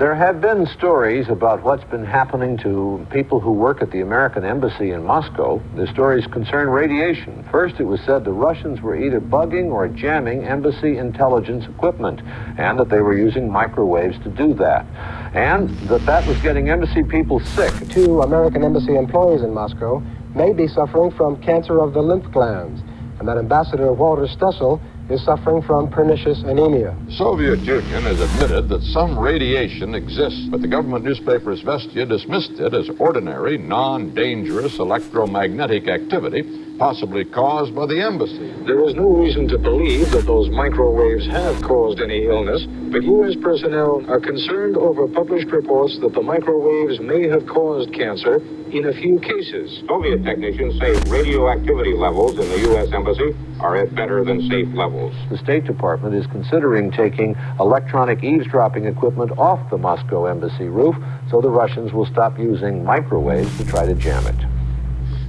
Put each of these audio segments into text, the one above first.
There have been stories about what's been happening to people who work at the American Embassy in Moscow. The stories concern radiation. First, it was said the Russians were either bugging or jamming embassy intelligence equipment, and that they were using microwaves to do that. And that was getting embassy people sick. 2 American Embassy employees in Moscow may be suffering from cancer of the lymph glands, and that Ambassador Walter Stessel is suffering from pernicious anemia. The Soviet Union has admitted that some radiation exists, but the government newspaper Izvestia dismissed it as ordinary, non-dangerous electromagnetic activity, possibly caused by the embassy. There is no reason to believe that those microwaves have caused any illness, but U.S. personnel are concerned over published reports that the microwaves may have caused cancer in a few cases. Soviet technicians say radioactivity levels in the U.S. Embassy are at better than safe levels. The State Department is considering taking electronic eavesdropping equipment off the Moscow embassy roof so the Russians will stop using microwaves to try to jam it.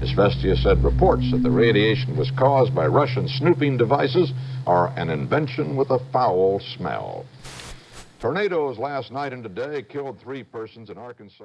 Izvestia said reports that the radiation was caused by Russian snooping devices are an invention with a foul smell. Tornadoes last night and today killed 3 persons in Arkansas.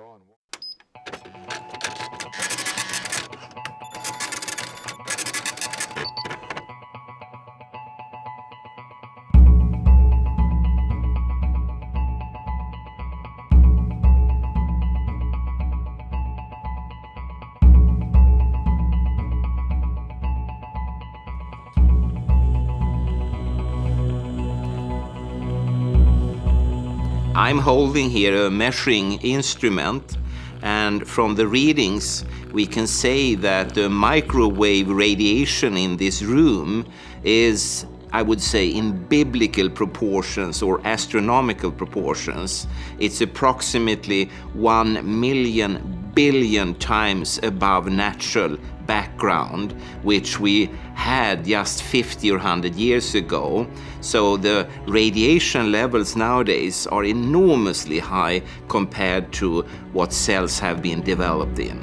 I'm holding here a measuring instrument, and from the readings we can say that the microwave radiation in this room is, I would say, in biblical proportions or astronomical proportions. It's approximately 1 million billion times above natural background, which we had just 50 or 100 years ago. So the radiation levels nowadays are enormously high compared to what cells have been developed in.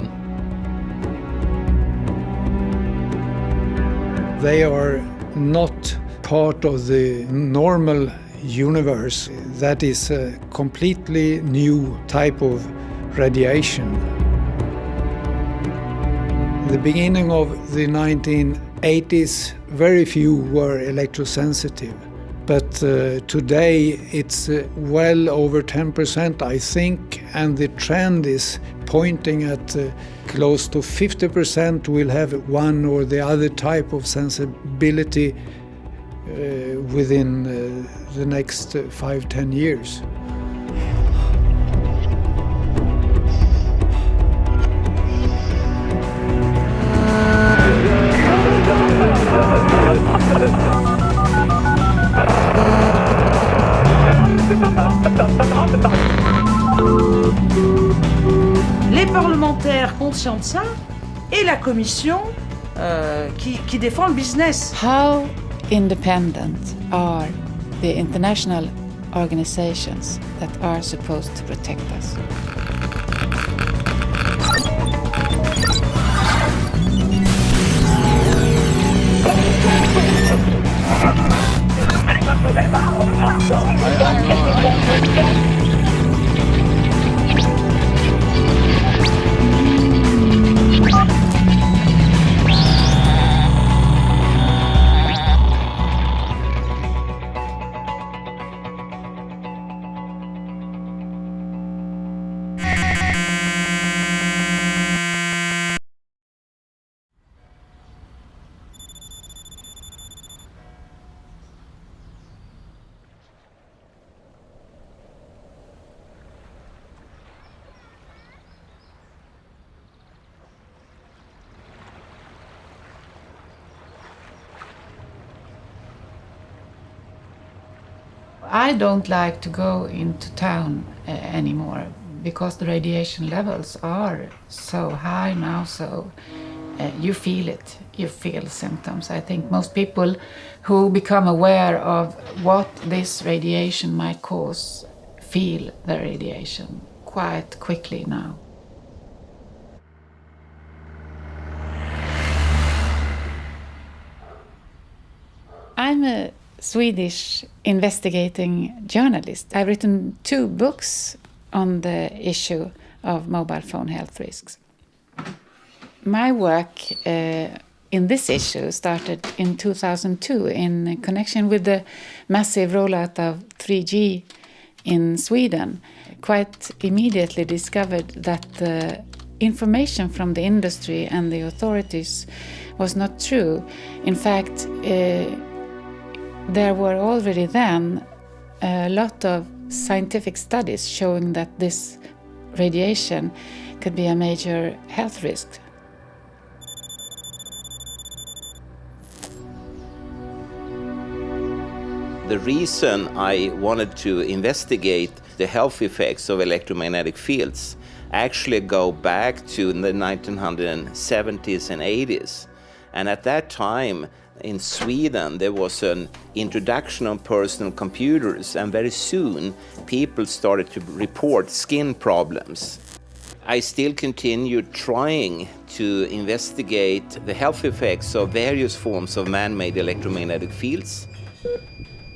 They are not part of the normal universe. That is a completely new type of radiation. In the beginning of the 1980s, very few were electrosensitive. But today it's well over 10%, I think, and the trend is pointing at close to 50% will have one or the other type of sensibility within the next 5-10 years. Les parlementaires conscients de ça et la commission qui défend le business. How independent are the international organizations that are supposed to protect us? I don't like to go into town anymore because the radiation levels are so high now, so you feel it, you feel symptoms. I think most people who become aware of what this radiation might cause feel the radiation quite quickly now. I'm a Swedish investigating journalist. I've written 2 books on the issue of mobile phone health risks. My work in this issue started in 2002 in connection with the massive rollout of 3G in Sweden. Quite immediately discovered that the information from the industry and the authorities was not true. In fact, there were already then a lot of scientific studies showing that this radiation could be a major health risk. The reason I wanted to investigate the health effects of electromagnetic fields actually go back to the 1970s and 80s. And at that time, in Sweden, there was an introduction of personal computers, and very soon people started to report skin problems. I still continued trying to investigate the health effects of various forms of man-made electromagnetic fields.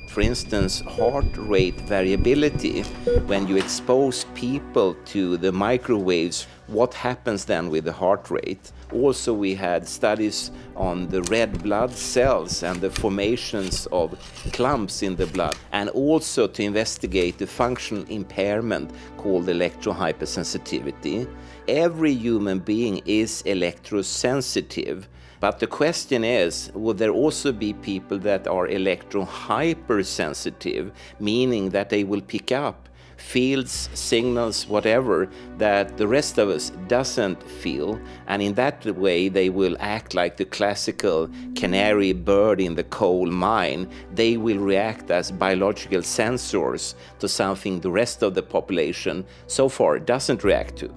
For instance, heart rate variability. When you expose people to the microwaves, what happens then with the heart rate? Also, we had studies on the red blood cells and the formations of clumps in the blood, and also to investigate the functional impairment called electrohypersensitivity. Every human being is electrosensitive. But the question is, will there also be people that are electrohypersensitive, meaning that they will pick up fields, signals, whatever, that the rest of us doesn't feel, and in that way they will act like the classical canary bird in the coal mine. They will react as biological sensors to something the rest of the population so far doesn't react to.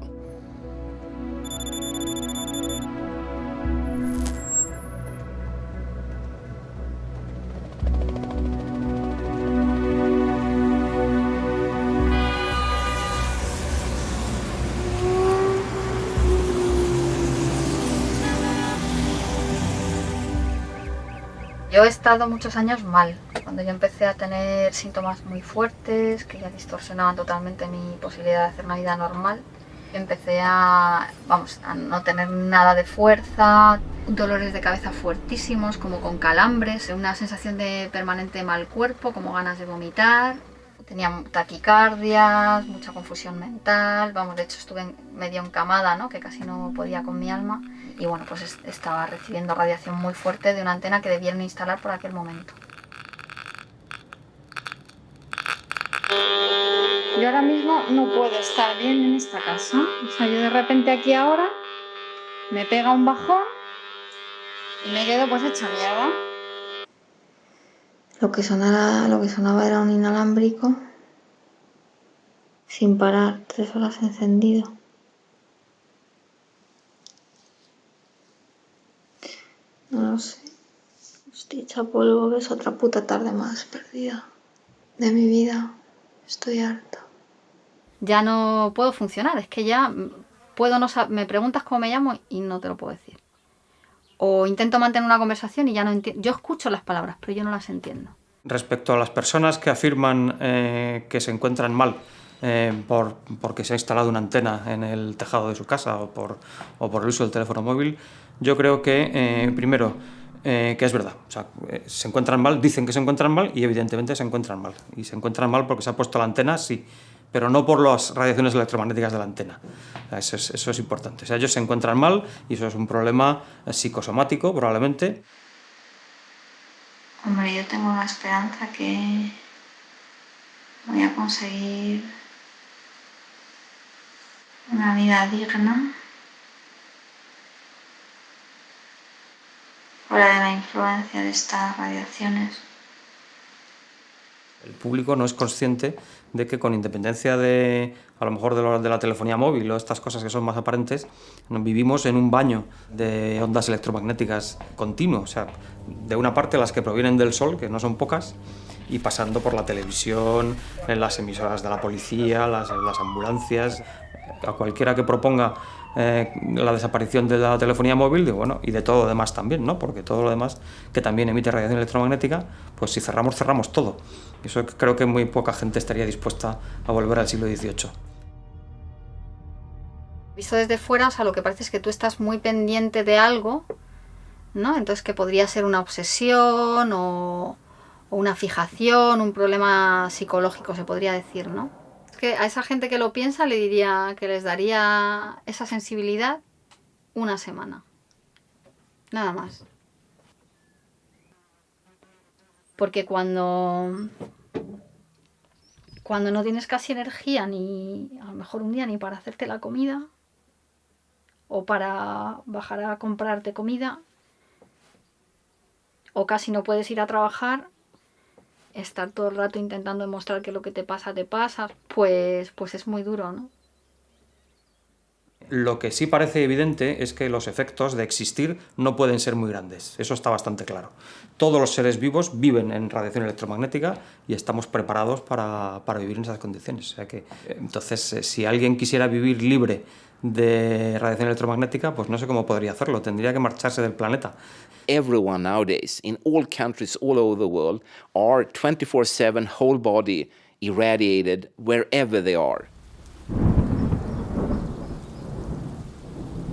Yo he estado muchos años mal. Cuando yo empecé a tener síntomas muy fuertes, que ya distorsionaban totalmente mi posibilidad de hacer una vida normal, empecé a no tener nada de fuerza, dolores de cabeza fuertísimos, como con calambres, una sensación de permanente mal cuerpo, como ganas de vomitar. Tenía taquicardias, mucha confusión mental, de hecho estuve medio encamada, ¿no? Que casi no podía con mi alma. Y bueno, pues estaba recibiendo radiación muy fuerte de una antena que debieron instalar por aquel momento. Yo ahora mismo no puedo estar bien en esta casa. O sea, yo de repente aquí ahora me pega un bajón y me quedo pues hecha mierda. Lo que sonaba era un inalámbrico sin parar, 3 horas encendido. No lo sé. Estoy hecha polvo, que es otra puta tarde más perdida de mi vida. Estoy harta. Ya no puedo funcionar, es que ya puedo no saber. Me preguntas cómo me llamo y no te lo puedo decir. O intento mantener una conversación y ya no entiendo. Yo escucho las palabras, pero yo no las entiendo. Respecto a las personas que afirman que se encuentran mal porque se ha instalado una antena en el tejado de su casa o por el uso del teléfono móvil, yo creo que, primero, que es verdad. O sea, se encuentran mal, dicen que se encuentran mal y evidentemente se encuentran mal. Y se encuentran mal porque se ha puesto la antena, sí, pero no por las radiaciones electromagnéticas de la antena. Eso es importante. O sea, ellos se encuentran mal y eso es un problema psicosomático, probablemente. Hombre, yo tengo la esperanza que voy a conseguir una vida digna fuera de la influencia de estas radiaciones. El público no es consciente de que, con independencia de, a lo mejor, de la telefonía móvil o estas cosas que son más aparentes, vivimos en un baño de ondas electromagnéticas continuo. O sea, de una parte las que provienen del sol, que no son pocas, y pasando por la televisión, en las emisoras de la policía, las ambulancias. A cualquiera que proponga la desaparición de la telefonía móvil y de todo lo demás también, ¿no? Porque todo lo demás que también emite radiación electromagnética, pues si cerramos todo. Eso creo que muy poca gente estaría dispuesta a volver al siglo XVIII. Visto desde fuera, o sea, lo que parece es que tú estás muy pendiente de algo, ¿no? Entonces que podría ser una obsesión o una fijación, un problema psicológico, se podría decir, ¿no? Es que a esa gente que lo piensa le diría que les daría esa sensibilidad una semana. Nada más. Porque cuando no tienes casi energía, ni a lo mejor un día ni para hacerte la comida, o para bajar a comprarte comida, o casi no puedes ir a trabajar, estar todo el rato intentando demostrar que lo que te pasa, pues es muy duro, ¿no? Lo que sí parece evidente es que los efectos de existir no pueden ser muy grandes. Eso está bastante claro. Todos los seres vivos viven en radiación electromagnética y estamos preparados para vivir en esas condiciones. O sea que, entonces, si alguien quisiera vivir libre de radiación electromagnética, pues no sé cómo podría hacerlo. Tendría que marcharse del planeta. Everyone nowadays, in all countries all over the world, are 24/7 whole body irradiated wherever they are.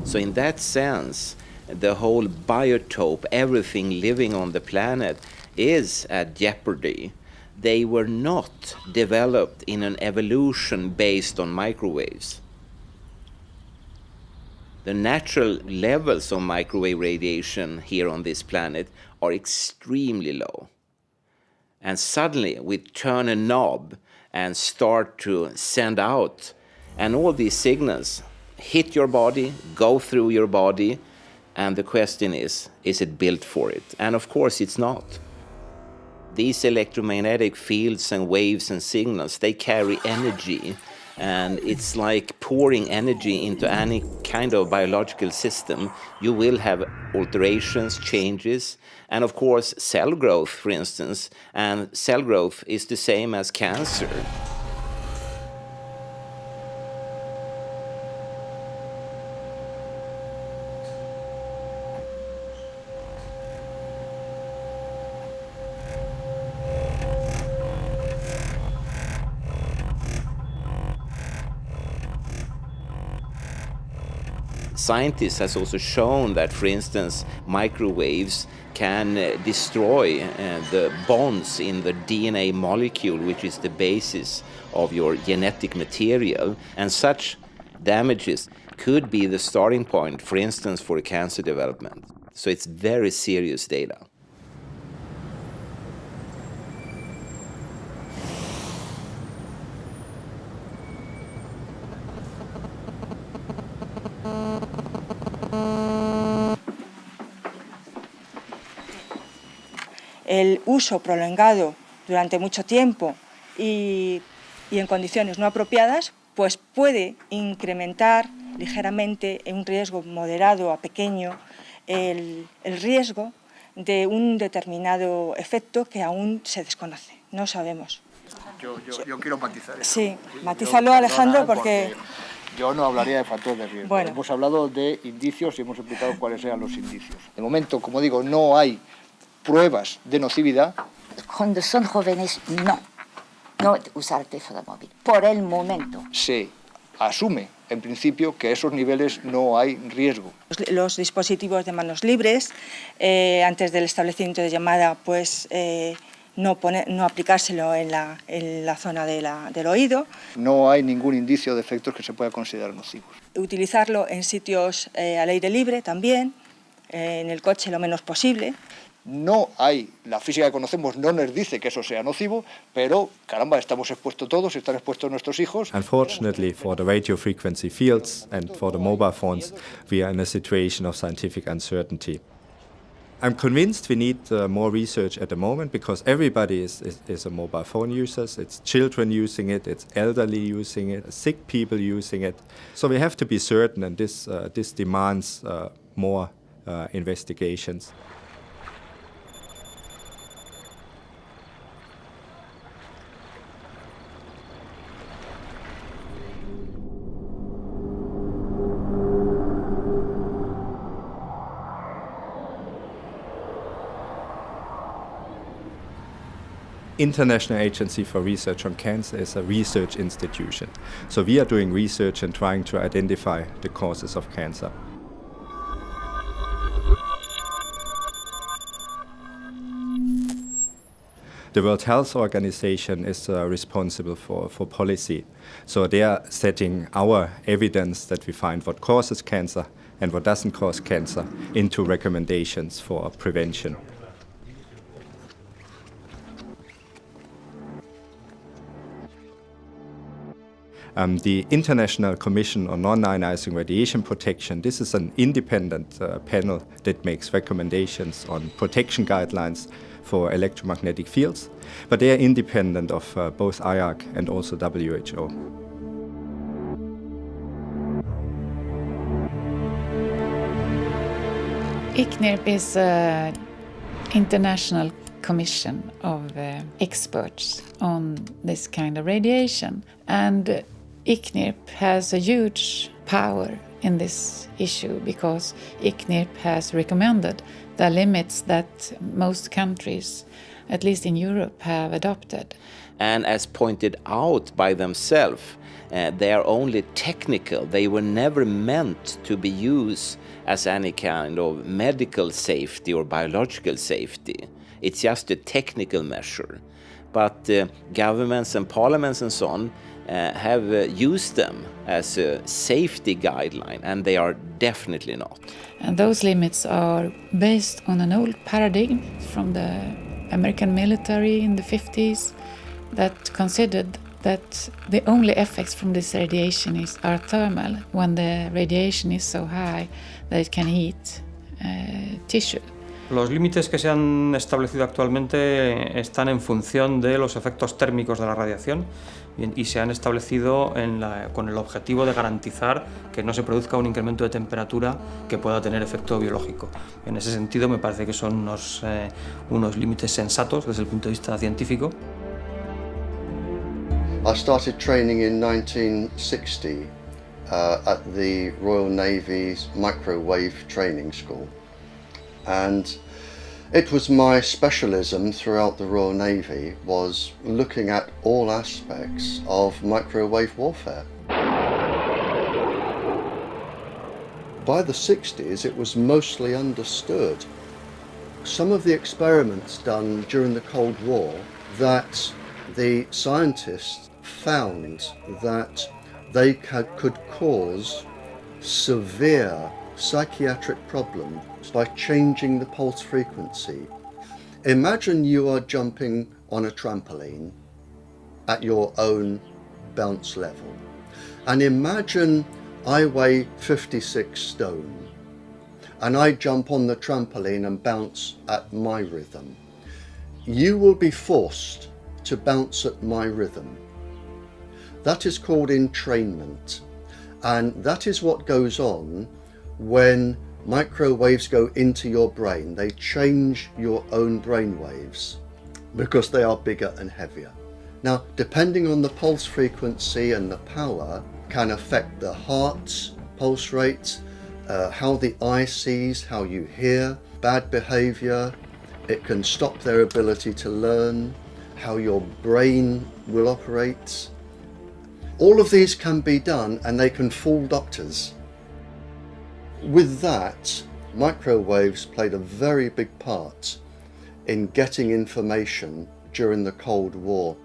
So in that sense, the whole biotope, everything living on the planet, is at jeopardy. They were not developed in an evolution based on microwaves. The natural levels of microwave radiation here on this planet are extremely low. And suddenly we turn a knob and start to send out, and all these signals hit your body, go through your body, and the question is it built for it? And of course it's not. These electromagnetic fields and waves and signals, they carry energy, and it's like pouring energy into any kind of biological system. You will have alterations, changes, and of course cell growth, for instance, and cell growth is the same as cancer. Scientists has also shown that, for instance, microwaves can destroy the bonds in the DNA molecule, which is the basis of your genetic material, and such damages could be the starting point, for instance, for cancer development. So it's very serious data. El uso prolongado durante mucho tiempo y en condiciones no apropiadas, pues puede incrementar ligeramente en un riesgo moderado a pequeño el riesgo de un determinado efecto que aún se desconoce, no sabemos. Yo quiero matizar eso. Sí, matízalo, Alejandro, porque yo no hablaría de factores de riesgo. Bueno. Hemos hablado de indicios y hemos explicado cuáles eran los indicios. De momento, como digo, no hay pruebas de nocividad. Cuando son jóvenes, no usar el teléfono móvil, por el momento. Se asume, en principio, que a esos niveles no hay riesgo. Los dispositivos de manos libres, antes del establecimiento de llamada, pues no aplicárselo en la zona del oído. No hay ningún indicio de efectos que se pueda considerar nocivos. Utilizarlo en sitios al aire libre también, en el coche lo menos posible. No hay, la física que conocemos no nos dice que eso sea nocivo, pero caramba, estamos expuestos todos, están expuestos nuestros hijos. Unfortunately, for the radio frequency fields and for the mobile phones, we are in a situation of scientific uncertainty. I'm convinced we need more research at the moment because everybody is a mobile phone user. It's children using it, it's elderly using it, sick people using it. So we have to be certain, and this demands more investigations. International Agency for Research on Cancer is a research institution. So we are doing research and trying to identify the causes of cancer. The World Health Organization is responsible for policy. So they are setting our evidence that we find what causes cancer and what doesn't cause cancer into recommendations for prevention. The International Commission on Non-Ionizing Radiation Protection, this is an independent panel that makes recommendations on protection guidelines for electromagnetic fields, but they are independent of both IARC and also WHO. ICNIRP is an international commission of experts on this kind of radiation, and ICNIRP has a huge power in this issue because ICNIRP has recommended the limits that most countries, at least in Europe, have adopted. And as pointed out by themselves, they are only technical. They were never meant to be used as any kind of medical safety or biological safety. It's just a technical measure. But governments and parliaments and so on have used them as a safety guideline, and they are definitely not. And those limits are based on an old paradigm from the American military in the 50s that considered that the only effects from this radiation are thermal, when the radiation is so high that it can heat tissue. Los límites que se han establecido actualmente están en función de los efectos térmicos de la radiación y se han establecido con el objetivo de garantizar que no se produzca un incremento de temperatura que pueda tener efecto biológico. En ese sentido me parece que son unos límites sensatos desde el punto de vista científico. I started training in 1960 at the Royal Navy's Microwave Training School. And it was my specialism throughout the Royal Navy was looking at all aspects of microwave warfare. By the 60s, it was mostly understood. Some of the experiments done during the Cold War that the scientists found that they could cause severe psychiatric problems by changing the pulse frequency. Imagine you are jumping on a trampoline at your own bounce level. And imagine I weigh 56 stone and I jump on the trampoline and bounce at my rhythm. You will be forced to bounce at my rhythm. That is called entrainment. And that is what goes on when microwaves go into your brain. They change your own brain waves because they are bigger and heavier. Now, depending on the pulse frequency and the power, can affect the heart's pulse rate, how the eye sees, how you hear, bad behavior. It can stop their ability to learn, how your brain will operate. All of these can be done and they can fool doctors. With that, microwaves played a very big part in getting information during the Cold War.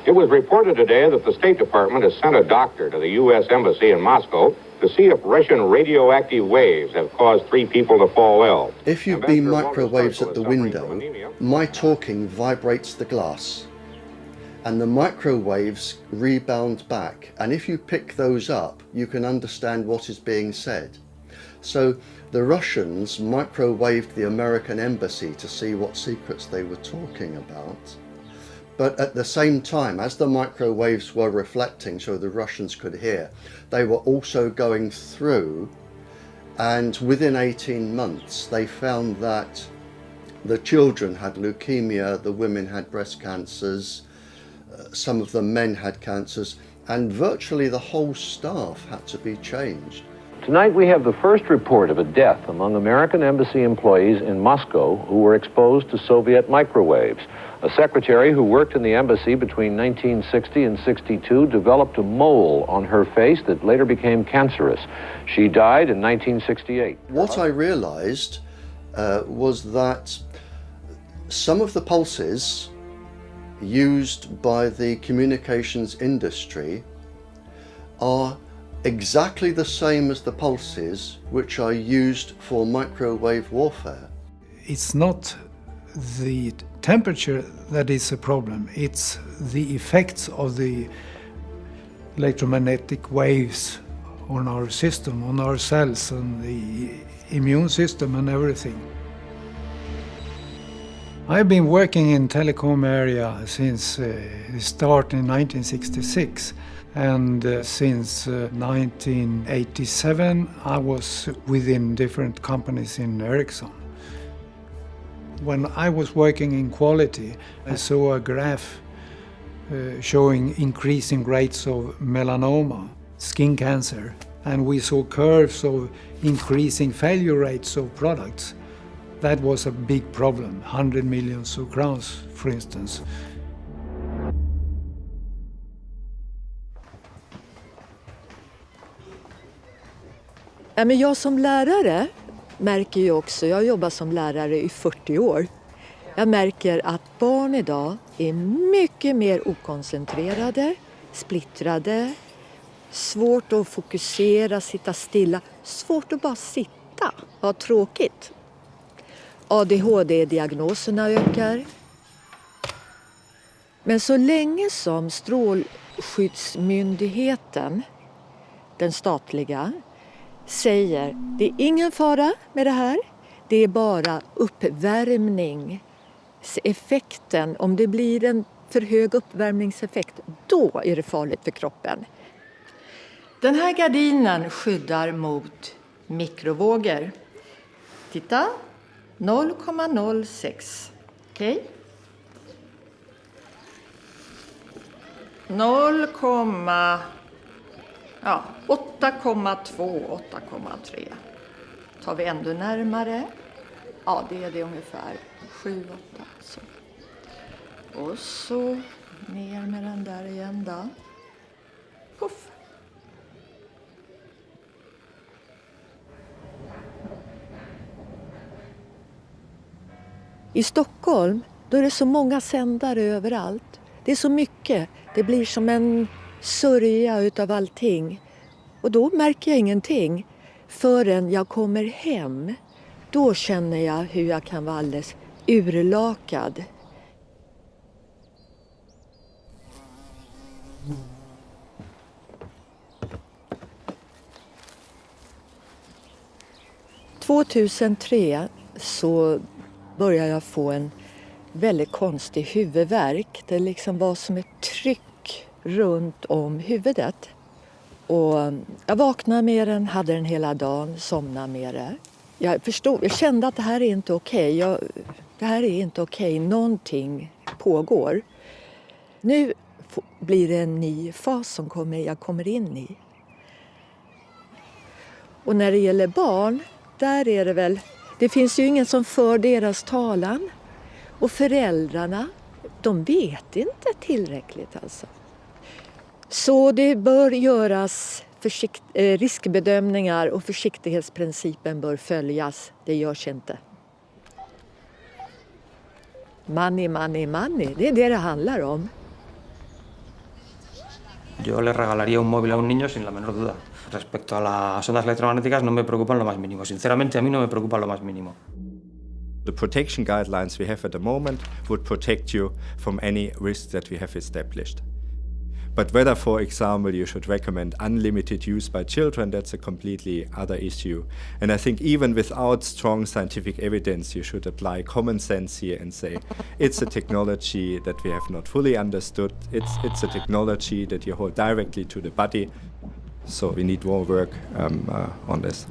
It was reported today that the State Department has sent a doctor to the U.S. Embassy in Moscow to see if Russian radioactive waves have caused 3 people to fall ill. If you beam microwaves at the window, my talking vibrates the glass and the microwaves rebound back. And if you pick those up, you can understand what is being said. So the Russians microwaved the American embassy to see what secrets they were talking about. But at the same time, as the microwaves were reflecting so the Russians could hear, they were also going through, and within 18 months they found that the children had leukemia, the women had breast cancers, some of the men had cancers, and virtually the whole staff had to be changed. Tonight we have the first report of a death among American embassy employees in Moscow who were exposed to Soviet microwaves. A secretary who worked in the embassy between 1960 and 62 developed a mole on her face that later became cancerous. She died in 1968. What I realized was that some of the pulses used by the communications industry are exactly the same as the pulses which are used for microwave warfare. It's not the temperature that is a problem, it's the effects of the electromagnetic waves on our system, on our cells, and the immune system and everything. I've been working in telecom area since the start in 1966. And since 1987, I was within different companies in Ericsson. When I was working in quality, I saw a graph showing increasing rates of melanoma, skin cancer, and we saw curves of increasing failure rates of products. That was a big problem, 100 million crowns, for instance. Men jag som lärare märker ju också, jag har jobbat som lärare i 40 år. Jag märker att barn idag är mycket mer okoncentrerade, splittrade, svårt att fokusera, sitta stilla, svårt att bara sitta, ha tråkigt. ADHD-diagnoserna ökar. Men så länge som Strålskyddsmyndigheten, den statliga, säger det är ingen fara med det här, det är bara uppvärmningseffekten. Om det blir en för hög uppvärmningseffekt, då är det farligt för kroppen. Den här gardinen skyddar mot mikrovågor. Titta, 0,06. Okej? 8,2, 8,3. Tar vi ändå närmare. Ja, det är det ungefär. 7, 8. Så. Och så ner med den där igen då. Puff. I Stockholm, då är det så många sändare överallt. Det är så mycket. Det blir som en sörja utav allting. Och då märker jag ingenting förrän jag kommer hem. Då känner jag hur jag kan vara alldeles urlakad. År 2003 så började jag få en väldigt konstig huvudvärk. Det liksom var som ett tryck runt om huvudet. Och jag vaknade med den, hade den hela dagen, somnade med det. Jag kände att det här är inte okej. Det här är inte okej. Någonting pågår. Nu blir det en ny fas som jag kommer in i. Och när det gäller barn, där är det väl... Det finns ju ingen som för deras talan. Och föräldrarna, de vet inte tillräckligt alltså. Så det bör göras riskbedömningar och försiktighetsprincipen bör följas. Det görs inte. Money, money, money. Det är det handlar om. Yo le regalaría un móvil a un niño sin la menor duda. Respecto a las ondas electromagnéticas no me preocupan lo más mínimo. Sinceramente, a mí no me preocupa lo más mínimo. The protection guidelines we have at the moment would protect you from any risks that we have established. But whether, for example, you should recommend unlimited use by children, that's a completely other issue. And I think even without strong scientific evidence, you should apply common sense here and say, it's a technology that we have not fully understood. It's a technology that you hold directly to the body. So we need more work on this.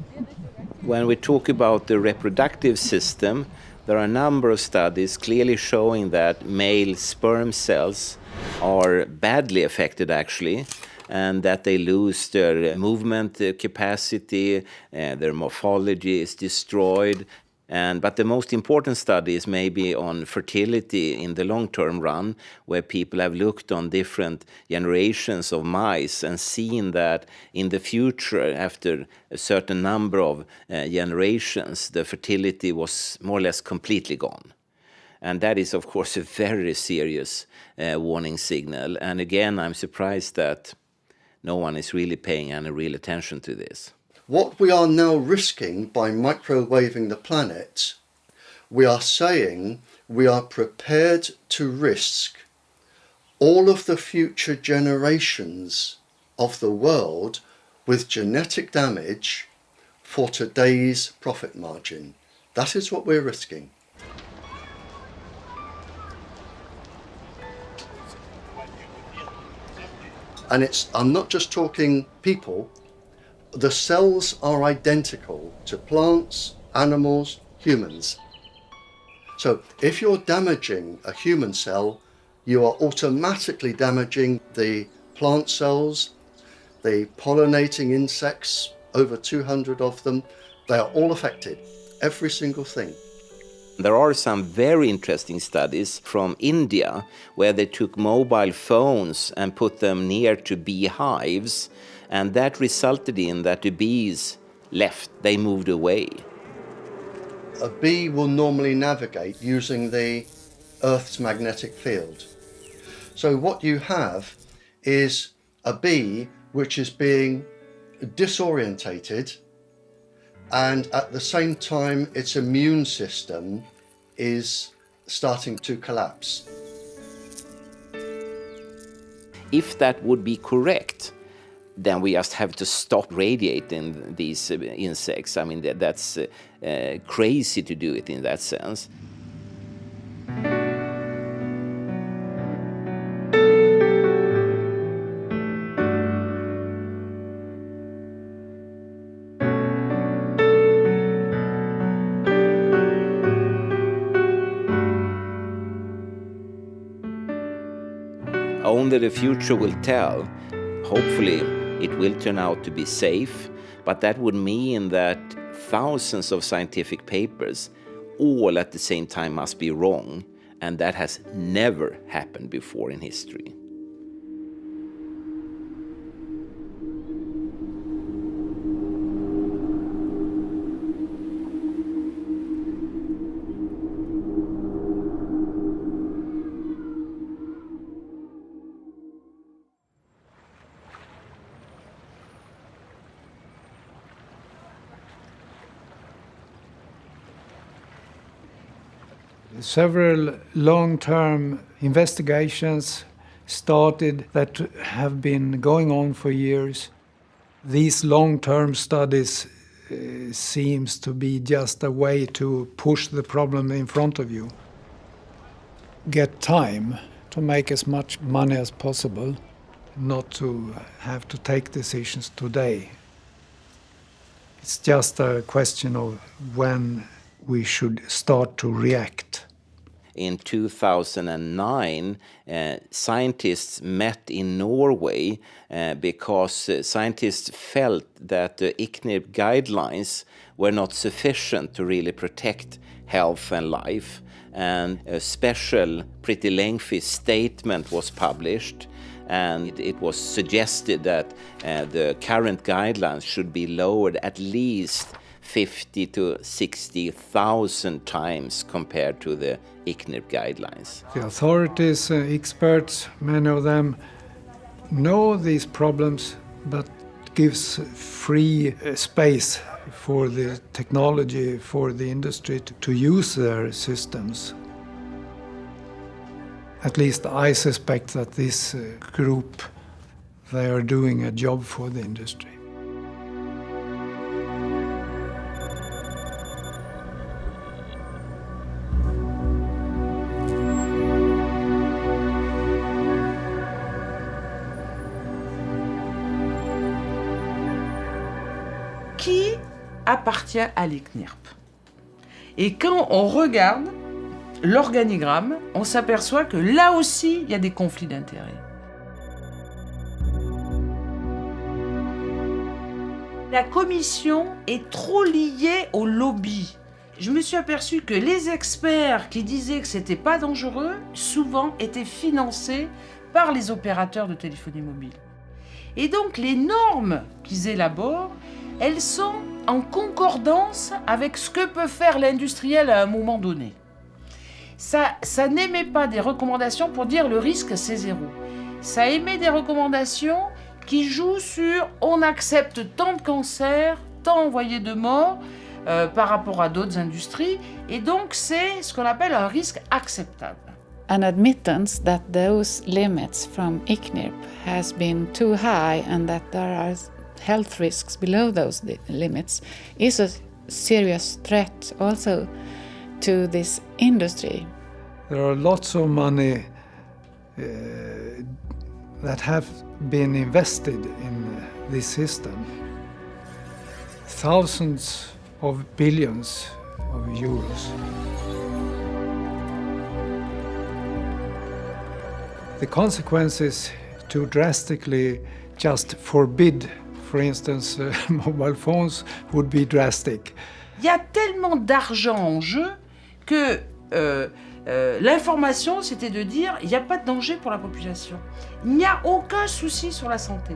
When we talk about the reproductive system, there are a number of studies clearly showing that male sperm cells are badly affected actually, and that they lose their movement capacity, their morphology is destroyed. But the most important study is maybe on fertility in the long-term run, where people have looked on different generations of mice and seen that in the future, after a certain number of generations, the fertility was more or less completely gone. And that is, of course, a very serious warning signal. And again, I'm surprised that no one is really paying any real attention to this. What we are now risking by microwaving the planet, we are saying we are prepared to risk all of the future generations of the world with genetic damage for today's profit margin. That is what we're risking. And I'm not just talking people. The cells are identical to plants, animals, humans. So if you're damaging a human cell, you are automatically damaging the plant cells, the pollinating insects, over 200 of them. They are all affected, every single thing. There are some very interesting studies from India where they took mobile phones and put them near to beehives, and that resulted in that the bees left, they moved away. A bee will normally navigate using the Earth's magnetic field. So what you have is a bee which is being disorientated, and at the same time its immune system is starting to collapse. If that would be correct, then we just have to stop radiating these insects. I mean, that's crazy to do it in that sense. Only the future will tell. Hopefully, it will turn out to be safe, but that would mean that thousands of scientific papers all at the same time must be wrong, and that has never happened before in history. Several long-term investigations started that have been going on for years. These long-term studies seems to be just a way to push the problem in front of you. Get time to make as much money as possible, not to have to take decisions today. It's just a question of when we should start to react. In 2009, scientists met in Norway because scientists felt that the ICNIRP guidelines were not sufficient to really protect health and life. And a special, pretty lengthy statement was published, and it was suggested that the current guidelines should be lowered at least 50 to 60,000 times compared to the ICNIRP guidelines. The authorities, experts, many of them know these problems, but gives free space for the technology, for the industry to use their systems. At least I suspect that this group, they are doing a job for the industry. Qui appartient à l'ICNIRP? Et quand on regarde l'organigramme, on s'aperçoit que là aussi, il y a des conflits d'intérêts. La commission est trop liée au lobby. Je me suis aperçu que les experts qui disaient que c'était pas dangereux, souvent étaient financés par les opérateurs de téléphonie mobile. Et donc les normes qu'ils élaborent, elles sont en concordance avec ce que peut faire l'industriel à un moment donné. Ça n'émet pas des recommandations pour dire le risque c'est 0. Ça émet des recommandations qui jouent sur on accepte tant de cancers, tant envoyés de morts par rapport à d'autres industries, et donc c'est ce qu'on appelle un risque acceptable. An admittance that those limits from ICNIRP has been too high and that there are health risks below those limits is a serious threat also to this industry. There are lots of money that have been invested in this system. Thousands of billions of euros. The consequences to drastically just forbid, for instance, mobile phones would be drastic. Il y a tellement d'argent en jeu que l'information, c'était de dire il n'y a pas de danger pour la population. Il n'y a aucun souci sur la santé.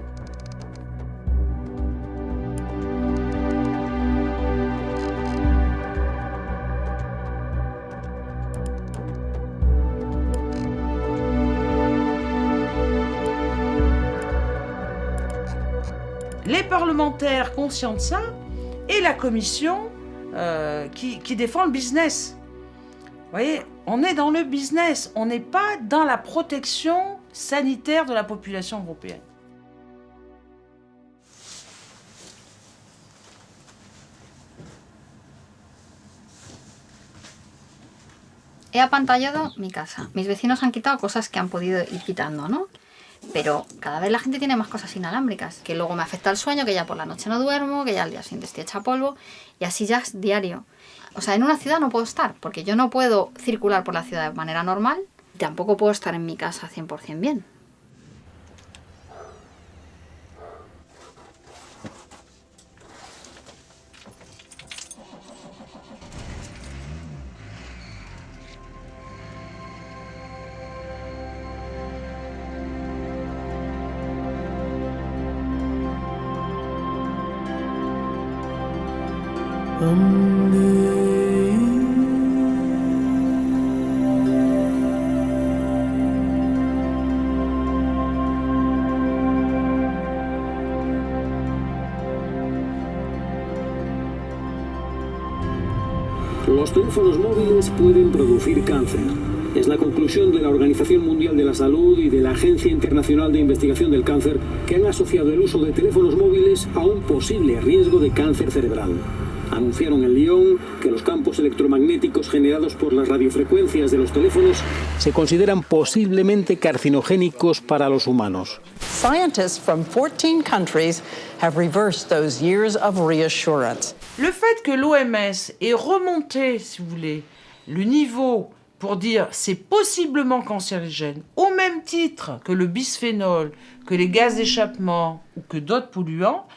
Les parlementaires conscients de ça et la commission qui défend le business. Vous voyez, on est dans le business, on n'est pas dans la protection sanitaire de la population européenne. He apantallado mi casa. Mis vecinos han quitado cosas que han podido ir quitando, ¿no? Pero cada vez la gente tiene más cosas inalámbricas, que luego me afecta el sueño, que ya por la noche no duermo, que ya al día siguiente estoy hecha polvo, y así ya es diario. O sea, en una ciudad no puedo estar, porque yo no puedo circular por la ciudad de manera normal, y tampoco puedo estar en mi casa 100% bien. Los teléfonos móviles pueden producir cáncer. Es la conclusión de la Organización Mundial de la Salud y de la Agencia Internacional de Investigación del Cáncer, que han asociado el uso de teléfonos móviles a un posible riesgo de cáncer cerebral. Anunciaron en Lyon que los campos electromagnéticos generados por las radiofrecuencias de los teléfonos se consideran posiblemente carcinogénicos para los humanos. Scientists from 14 countries have reversed those years of reassurance. Le fait que l'OMS ait remonté, si vous voulez, le niveau pour dire c'est possiblement cancérigène, au même titre que le bisphénol, que les gaz d'échappement ou que d'autres polluants,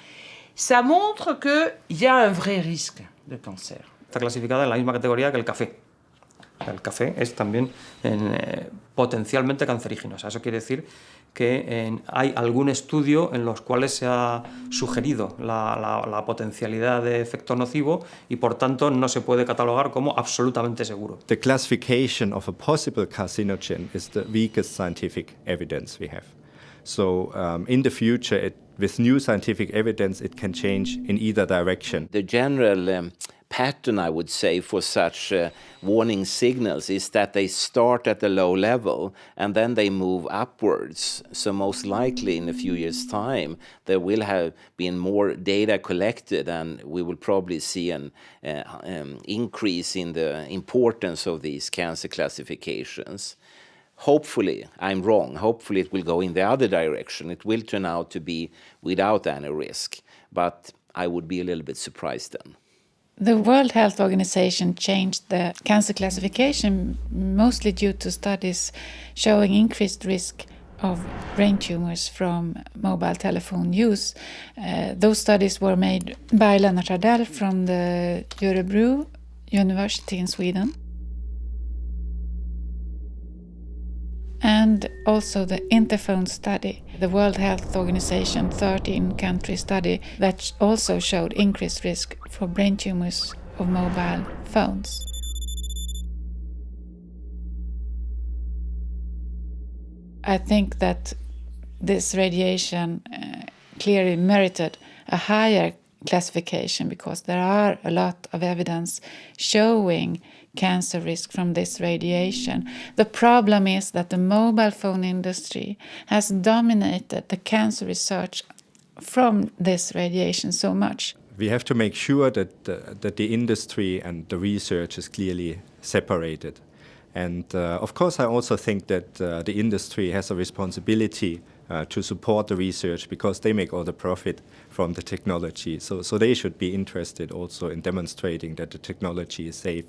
ça montre qu'il y a un vrai risque de cancer. Está clasificada en la misma categoría que el café. El café es también potencialmente cancerígeno. O sea, eso quiere decir que hay algún estudio en los cuales se ha sugerido la potencialidad de efecto nocivo y por tanto no se puede catalogar como absolutamente seguro. The classification of a possible carcinogen is the weakest scientific evidence we have. So in the future, with new scientific evidence, it can change in either direction. The general pattern, I would say, for such warning signals is that they start at a low level and then they move upwards. So most likely in a few years' time, there will have been more data collected and we will probably see an increase in the importance of these cancer classifications. Hopefully, I'm wrong. Hopefully it will go in the other direction. It will turn out to be without any risk. But I would be a little bit surprised then. The World Health Organization changed the cancer classification mostly due to studies showing increased risk of brain tumors from mobile telephone use. Those studies were made by Lennart Hardell from the Örebro University in Sweden. And also the Interphone study, the World Health Organization 13-country study that also showed increased risk for brain tumors of mobile phones. I think that this radiation clearly merited a higher classification because there are a lot of evidence showing cancer risk from this radiation. The problem is that the mobile phone industry has dominated the cancer research from this radiation so much. We have to make sure that the industry and the research is clearly separated. And of course, I also think that the industry has a responsibility to support the research because they make all the profit from the technology. So they should be interested also in demonstrating that the technology is safe.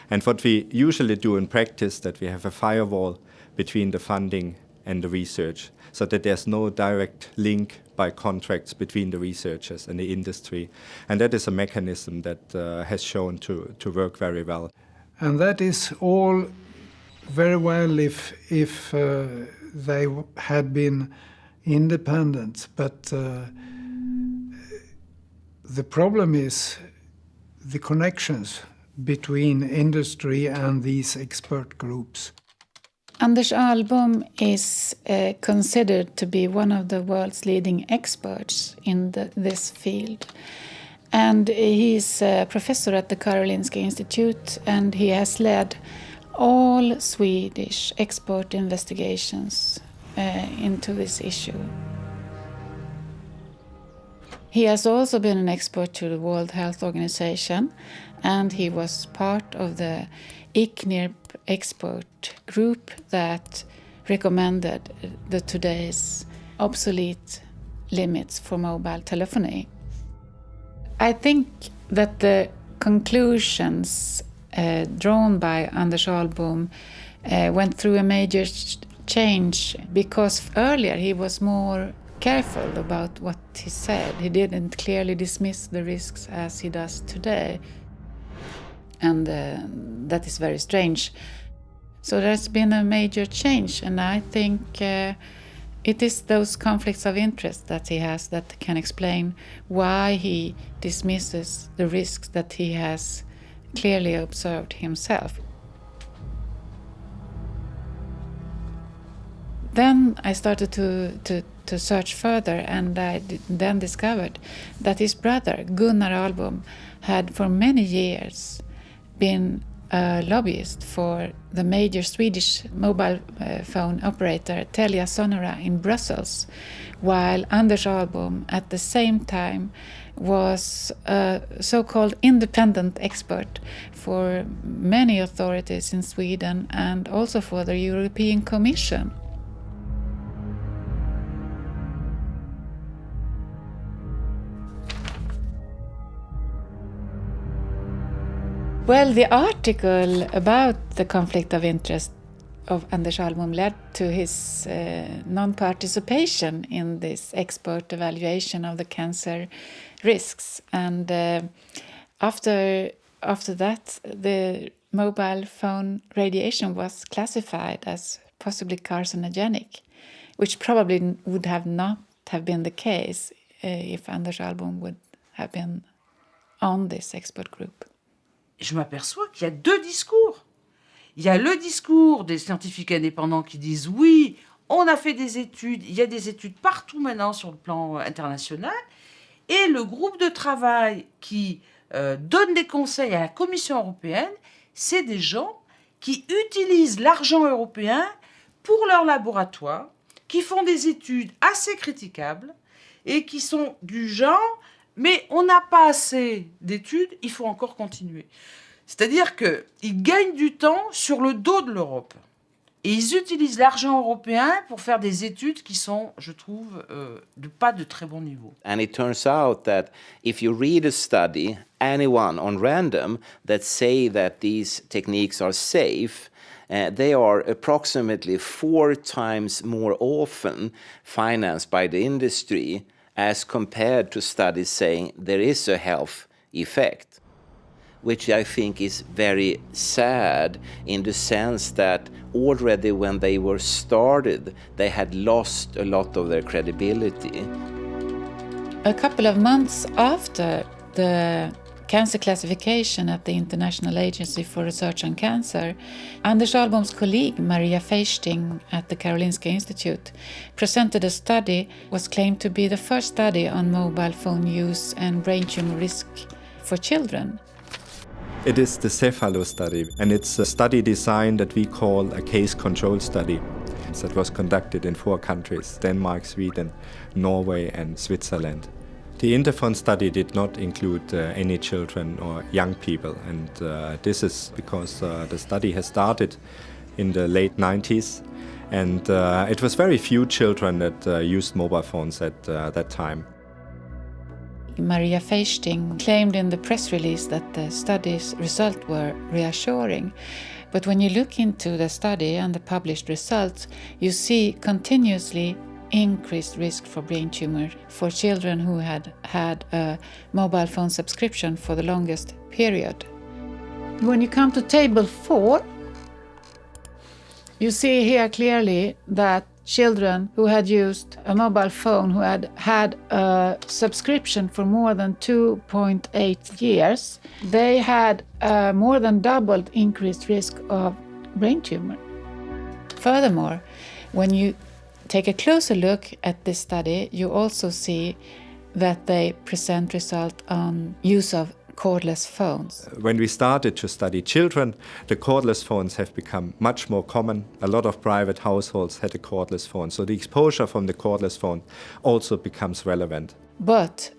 And what we usually do in practice, that we have a firewall between the funding and the research, so that there's no direct link by contracts between the researchers and the industry. And that is a mechanism that has shown to work very well. And that is all very well if they had been independent, but the problem is the connections between industry and these expert groups. Anders Ahlbom is considered to be one of the world's leading experts in this field. And he's a professor at the Karolinska Institute, and he has led all Swedish expert investigations into this issue. He has also been an expert to the World Health Organization, and he was part of the ICNIRP expert group that recommended the today's obsolete limits for mobile telephony. I think that the conclusions drawn by Anders Ahlbom went through a major change because earlier he was more careful about what he said. He didn't clearly dismiss the risks as he does today. And that is very strange. So there's been a major change, and I think it is those conflicts of interest that he has that can explain why he dismisses the risks that he has clearly observed himself. Then I started to search further, and I then discovered that his brother, Gunnar Ahlbom, had for many years been a lobbyist for the major Swedish mobile phone operator Telia Sonera in Brussels, while Anders Ahlbom at the same time was a so-called independent expert for many authorities in Sweden and also for the European Commission. Well, the article about the conflict of interest of Anders Ahlbom led to his non-participation in this expert evaluation of the cancer risks. And after that, the mobile phone radiation was classified as possibly carcinogenic, which probably would not have been the case if Anders Ahlbom would have been on this expert group. Je m'aperçois qu'il y a deux discours. Il y a le discours des scientifiques indépendants qui disent oui, on a fait des études, il y a des études partout maintenant sur le plan international, et le groupe de travail qui donne des conseils à la Commission européenne, c'est des gens qui utilisent l'argent européen pour leur laboratoire, qui font des études assez critiquables et qui sont du genre mais on n'a pas assez d'études, il faut encore continuer. C'est-à-dire qu'ils gagnent du temps sur le dos de l'Europe. Et ils utilisent l'argent européen pour faire des études qui sont, je trouve, pas de très bon niveau. And it turns out that if you read a study, anyone on random that say that these techniques are safe, they are approximately 4 times more often financed by the industry as compared to studies saying there is a health effect, which I think is very sad in the sense that already when they were started, they had lost a lot of their credibility. A couple of months after the cancer classification at the International Agency for Research on Cancer, Anders Ahlbom's colleague Maria Feisting at the Karolinska Institute presented a study was claimed to be the first study on mobile phone use and brain tumor risk for children. It is the Cephalo study, and it's a study design that we call a case control study. That was conducted in 4 countries, Denmark, Sweden, Norway and Switzerland. The Interphone study did not include any children or young people, and this is because the study has started in the late 90s, and it was very few children that used mobile phones at that time. Maria Feisting claimed in the press release that the study's results were reassuring. But when you look into the study and the published results, you see continuously increased risk for brain tumor for children who had had a mobile phone subscription for the longest period. When you come to table 4, you see here clearly that children who had used a mobile phone, who had had a subscription for more than 2.8 years, they had a more than doubled increased risk of brain tumor. Furthermore, when you take a closer look at this study, you also see that they present results on use of cordless phones. When we started to study children, the cordless phones have become much more common. A lot of private households had a cordless phone, so the exposure from the cordless phone also becomes relevant. But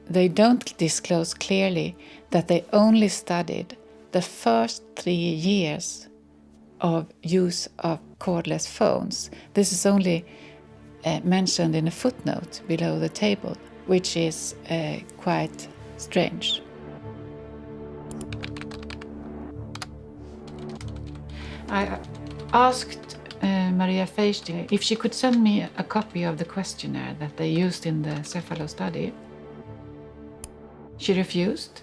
they don't disclose clearly that they only studied the first 3 years of use of cordless phones. This is only mentioned in a footnote below the table, which is quite strange. I asked Maria Feisting if she could send me a copy of the questionnaire that they used in the Cephalo study. She refused.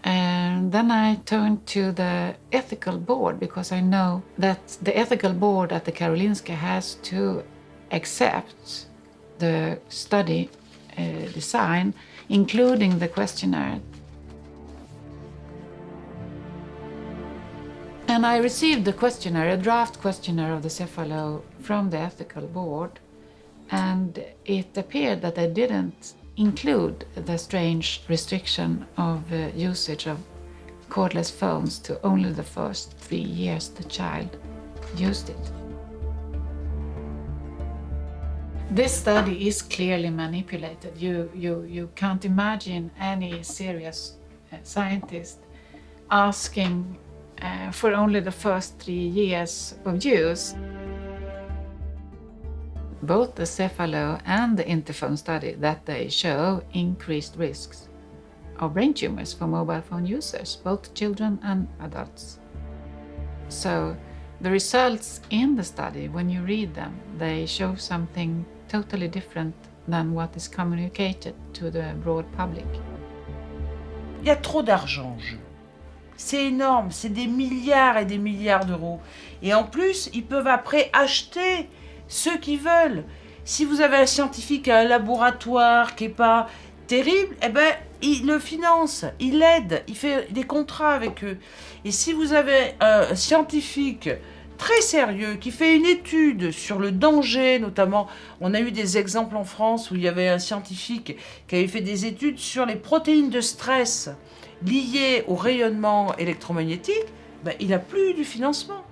And then I turned to the ethical board, because I know that the ethical board at the Karolinska has to accept the study design, including the questionnaire. And I received the questionnaire, a draft questionnaire of the Cephalo from the ethical board, and it appeared that they didn't include the strange restriction of usage of cordless phones to only the first 3 years the child used it. This study is clearly manipulated. You can't imagine any serious scientist asking for only the first 3 years of use. Both the Cephalo and the Interphone study that they show increased risks of brain tumors for mobile phone users, both children and adults. So the results in the study, when you read them, they show something totally different than what is communicated to the broad public. Il y a trop d'argent en jeu. C'est énorme, c'est des milliards et des milliards d'euros. Et en plus, ils peuvent après acheter ceux qui veulent. Si vous avez un scientifique à un laboratoire qui n'est pas terrible, eh ben, il le finance, il l'aide, il fait des contrats avec eux. Et si vous avez un scientifique très sérieux qui fait une étude sur le danger, notamment, on a eu des exemples en France où il y avait un scientifique qui avait fait des études sur les protéines de stress liées au rayonnement électromagnétique, ben, il n'a plus du financement.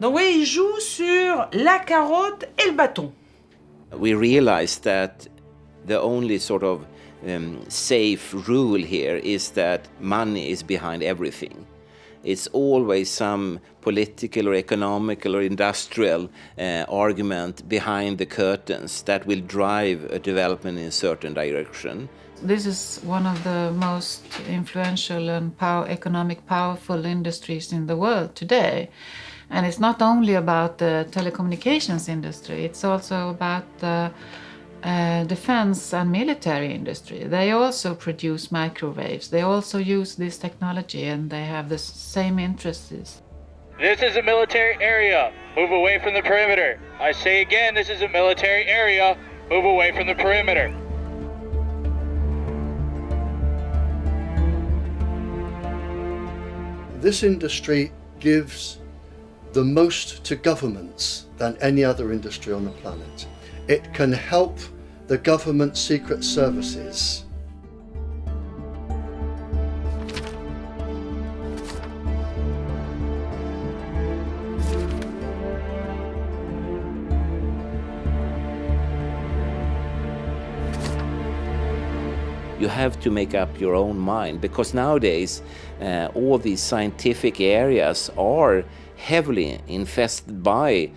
Donc oui, il joue sur la carotte et le bâton. We realized that the only sort of safe rule here is that money is behind everything. It's always some political or economical or industrial argument behind the curtains that will drive a development in a certain direction. This is one of the most influential and economic powerful industries in the world today. And it's not only about the telecommunications industry, it's also about the defense and military industry. They also produce microwaves. They also use this technology and they have the same interests. This is a military area. Move away from the perimeter. I say again, this is a military area. Move away from the perimeter. This industry gives the most to governments than any other industry on the planet. It can help the government secret services. You have to make up your own mind, because nowadays all these scientific areas are heavily infested by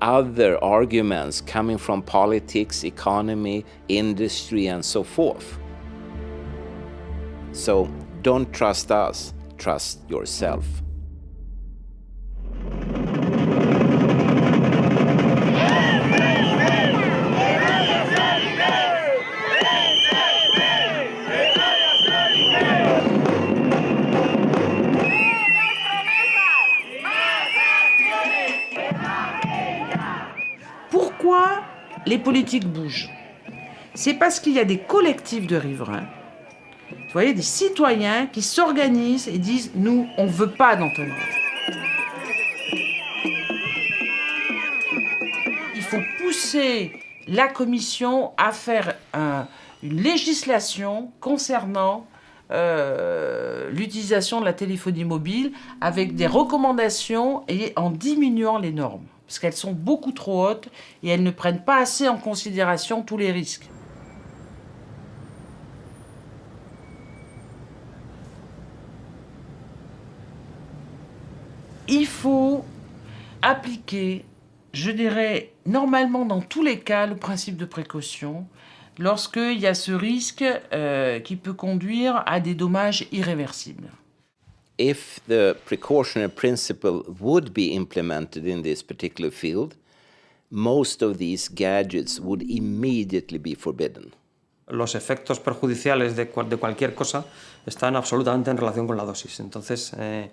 other arguments coming from politics, economy, industry, and so forth. So don't trust us, trust yourself. Pourquoi les politiques bougent? C'est parce qu'il y a des collectifs de riverains, vous voyez, des citoyens qui s'organisent et disent « nous, on ne veut pas d'entonnoir ». Il faut pousser la Commission à faire une législation concernant l'utilisation de la téléphonie mobile avec des recommandations et en diminuant les normes. Parce qu'elles sont beaucoup trop hautes et elles ne prennent pas assez en considération tous les risques. Il faut appliquer, je dirais, normalement dans tous les cas, le principe de précaution, lorsqu'il y a ce risque qui peut conduire à des dommages irréversibles. If the precautionary principle would be implemented in this particular field, most of these gadgets would immediately be forbidden. Los efectos perjudiciales de cualquier cosa están absolutamente en relación con la dosis. Entonces, el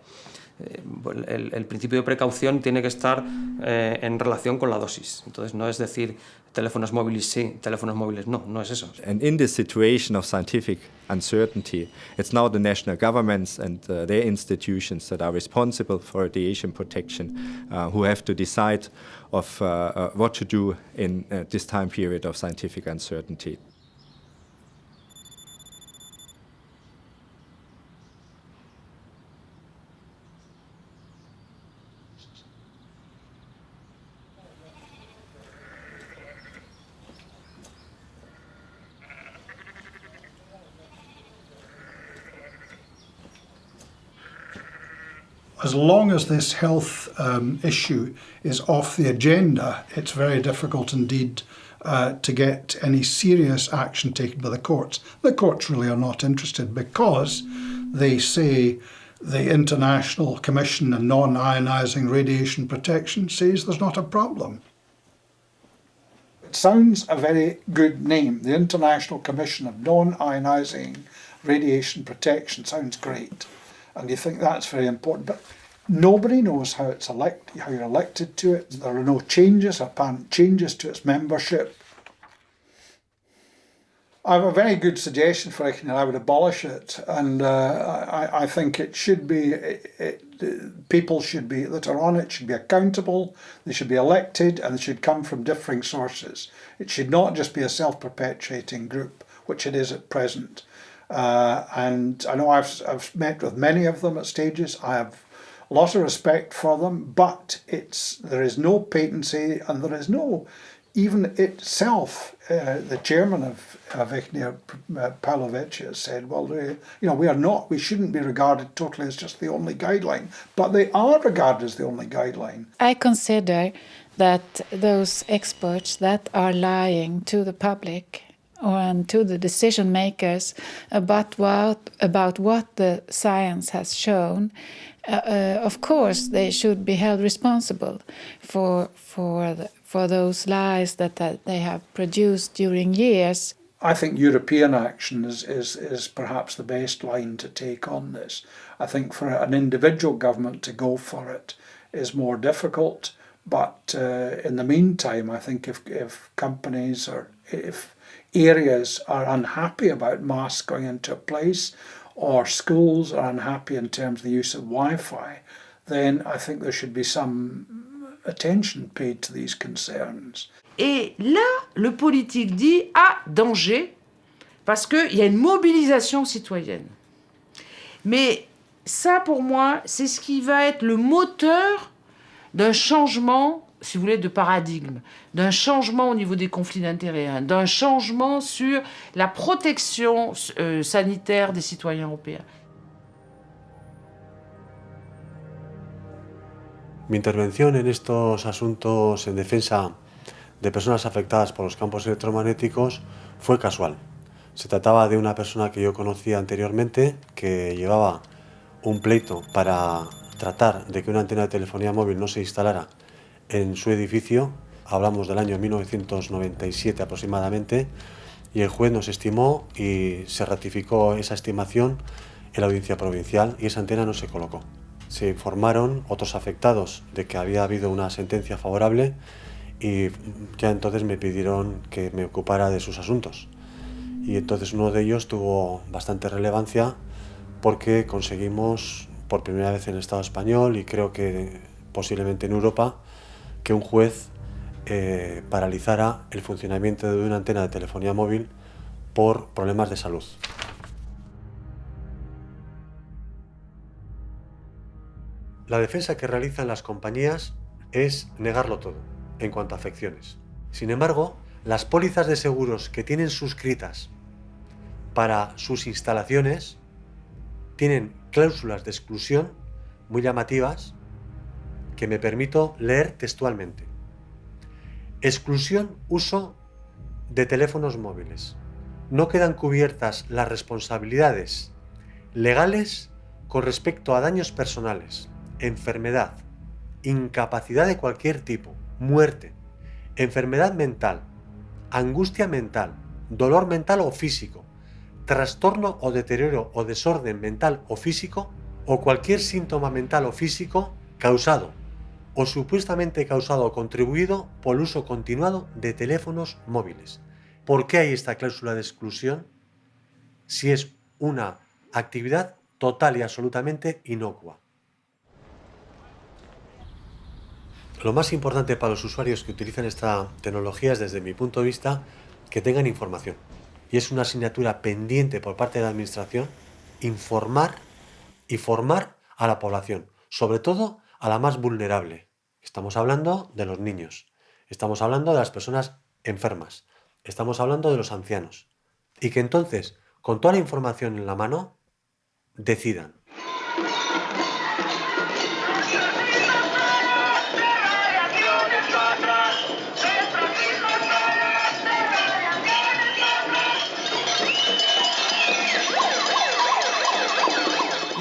principio de precaución tiene que estar en relación con la dosis. Entonces, no es decir teléfonos móviles sí, teléfonos móviles no, no es eso. And in this situation of scientific uncertainty, it's now the national governments and their institutions that are responsible for radiation protection who have to decide of what to do in this time period of scientific uncertainty. As long as this health issue is off the agenda, it's very difficult indeed to get any serious action taken by the courts. The courts really are not interested because they say the International Commission on Non-Ionising Radiation Protection says there's not a problem. It sounds a very good name. The International Commission of Non-Ionising Radiation Protection sounds great. And you think that's very important, but nobody knows how it's how you're elected to it. There are no changes, apparent changes to its membership. I have a very good suggestion for it. I would abolish it, and I think it should be. People should be that are on it should be accountable. They should be elected, and they should come from differing sources. It should not just be a self-perpetuating group, which it is at present. And I know I've met with many of them at stages. I have a lot of respect for them, but there is no patency, and there is no, even itself, the chairman of ICNIR, Pavlovich, has said, well, we shouldn't be regarded totally as just the only guideline, but they are regarded as the only guideline. I consider that those experts that are lying to the public and to the decision makers about what the science has shown, Of course, they should be held responsible for those lies that they have produced during years. I think European action is perhaps the best line to take on this. I think for an individual government to go for it is more difficult, but in the meantime, I think if companies or if areas are unhappy about masks going into a place, or schools are unhappy in terms of the use of Wi-Fi, then I think there should be some attention paid to these concerns. Et là, le politique dit « ah, danger », parce qu'il y a une mobilisation citoyenne. Mais ça, pour moi, c'est ce qui va être le moteur d'un changement, si vous voulez, de paradigme, d'un changement au niveau des conflits d'intérêts, hein, d'un changement sur la protection sanitaire des citoyens européens. Mi intervención en estos asuntos en defensa de personas afectadas por los campos electromagnéticos fue casual. Se trataba de una persona que yo conocía anteriormente, que llevaba un pleito para tratar de que una antena de telefonía móvil no se instalara en su edificio. Hablamos del año 1997 aproximadamente, y el juez nos estimó y se ratificó esa estimación en la audiencia provincial y esa antena no se colocó. Se informaron otros afectados de que había habido una sentencia favorable y ya entonces me pidieron que me ocupara de sus asuntos. Y entonces uno de ellos tuvo bastante relevancia porque conseguimos por primera vez en el Estado español y creo que posiblemente en Europa que un juez paralizara el funcionamiento de una antena de telefonía móvil por problemas de salud. La defensa que realizan las compañías es negarlo todo en cuanto a afecciones. Sin embargo, las pólizas de seguros que tienen suscritas para sus instalaciones tienen cláusulas de exclusión muy llamativas que me permito leer textualmente. Exclusión uso de teléfonos móviles. No quedan cubiertas las responsabilidades legales con respecto a daños personales, enfermedad, incapacidad de cualquier tipo, muerte, enfermedad mental, angustia mental, dolor mental o físico, trastorno o deterioro o desorden mental o físico, o cualquier síntoma mental o físico causado o supuestamente causado o contribuido por el uso continuado de teléfonos móviles. ¿Por qué hay esta cláusula de exclusión si es una actividad total y absolutamente inocua? Lo más importante para los usuarios que utilizan esta tecnología es, desde mi punto de vista, que tengan información. Y es una asignatura pendiente por parte de la Administración informar y formar a la población, sobre todo a la más vulnerable. Estamos hablando de los niños, estamos hablando de las personas enfermas, estamos hablando de los ancianos. Y que entonces, con toda la información en la mano, decidan.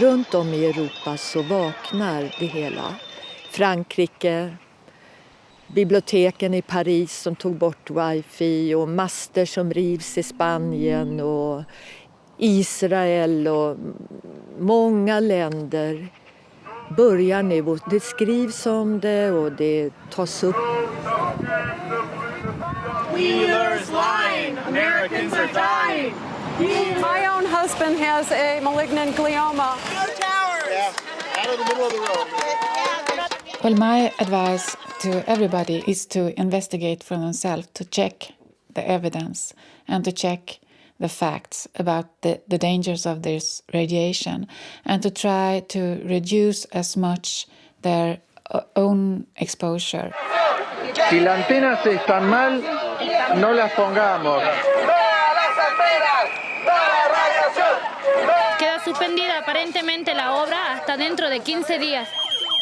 Runt om i Europa så vaknar det hela. Frankrike, biblioteken i Paris som tog bort wifi och master som rivs i Spanien och Israel och många länder börjar nu och det skrivs om det och det tas upp. Wheeler's line, Americans are dying. My own husband has a malignant glioma. Yeah, out of the middle of the road. Well, my advice to everybody is to investigate for themselves, to check the evidence and to check the facts about the dangers of this radiation and to try to reduce as much their own exposure. Si las antenas están mal, no las pongamos. Queda suspendida aparentemente la obra hasta dentro de 15 días.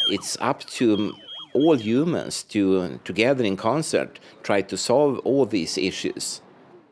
It's up to all humans to together in concert try to solve all these issues.